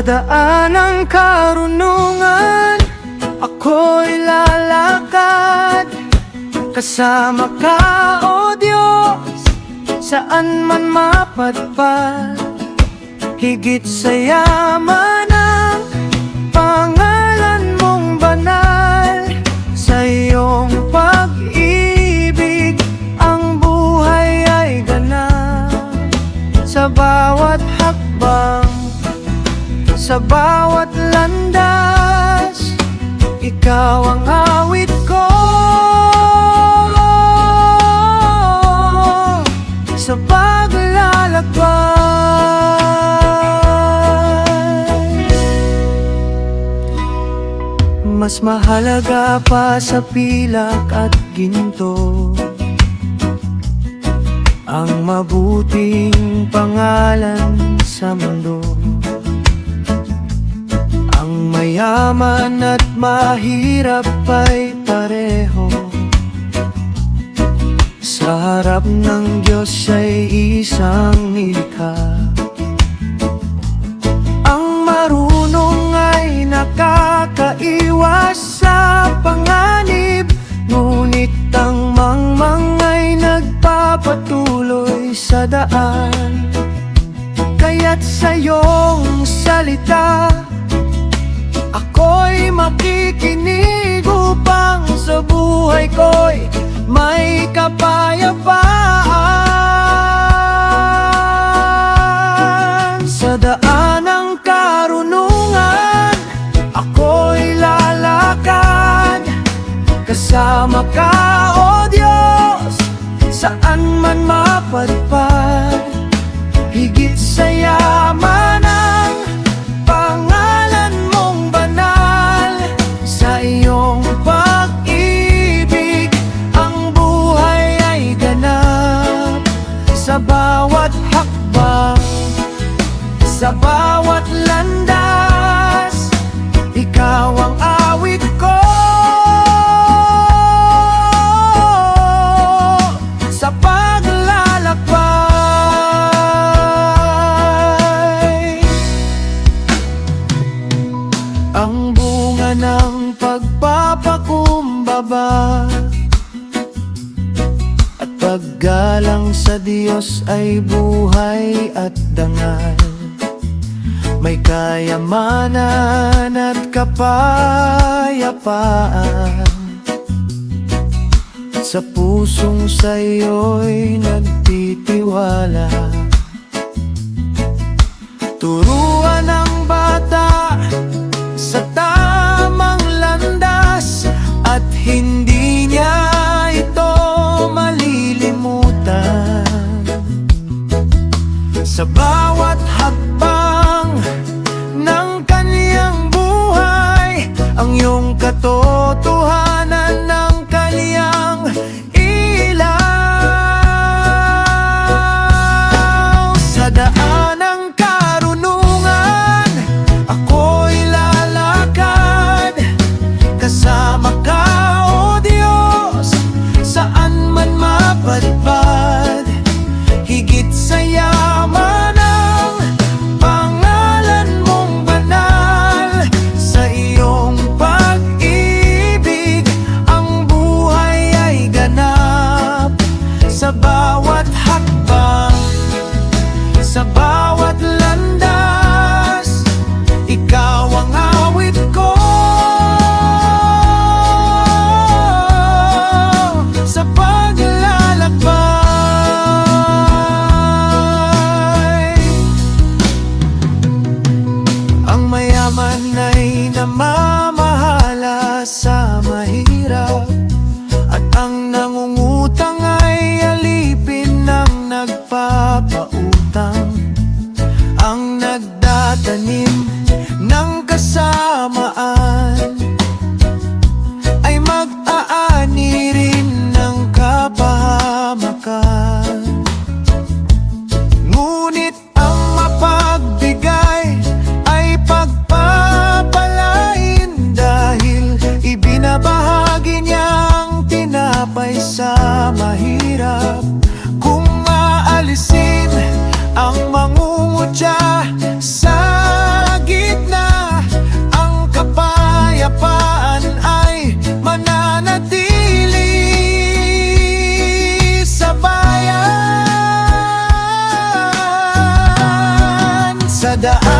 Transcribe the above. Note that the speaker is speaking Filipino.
Sa daan ng karunungan ako'y lalakad, kasama ka, O Diyos, saan man mapadpad. Higit sa yaman ang pangalan mong banal, sa iyong pag-ibig ang buhay ay ganap. Sa bawat hakbang, sa bawat landas, ikaw ang awit ko. Sa paglalakbay, mas mahalaga pa sa pilak at ginto ang mabuting pangalan sa mundo. Ang mayaman at mahirap ay pareho, sa harap ng Diyos ay isang nilikha. Ang marunong ay nakakaiwas sa panganib, ngunit ang mangmang ay nagpapatuloy sa daan. Kaya't sa iyong salita ako'y makikinig, upang sa buhay ko'y may kapayapaan. Sa daan ng karunungan ako'y lalakad, kasama ka, O Diyos, saan man mapadpad. Higit sa yaman ang pangalan mong banal, sa iyong pag-ibig ang buhay ay ganap. Sa bawat hakbang, sa bawat landas, ikaw ang awit ko. Sa paglalakbay, ang bunga ng pagpapakumbaba at paggalang sa Diyos ay buhay at dangal. May kayamanan at kapayapaan sa pusong sa'yo'y nagtitiwala. Turuan ang bata sa tamang landas, at hindi niya ito malilimutan. Sa bawat hakbang ng kaniyang buhay, ang iyong katotohanan ng kaniyang ilaw. Sa daan ng karunungan ako'y lalakad, kasama ka, O Diyos, saan man mapadpad. Higit sa yaman ang pangalan mong banal, sa iyong pag-ibig ang buhay ay ganap. Sa bawat hakbang, sa bawat landas, ikaw ang awit ko. Sa paglalakbay, ang mayaman ay namamahala sa mahirap, at ang nangungutang ay alipin ng nagpapautang. Ang nagdatanim ng kasamaan ay mag-aani rin ng kapahamakan. Ngunit ang mapagbigay ay pagpapalain dumadaan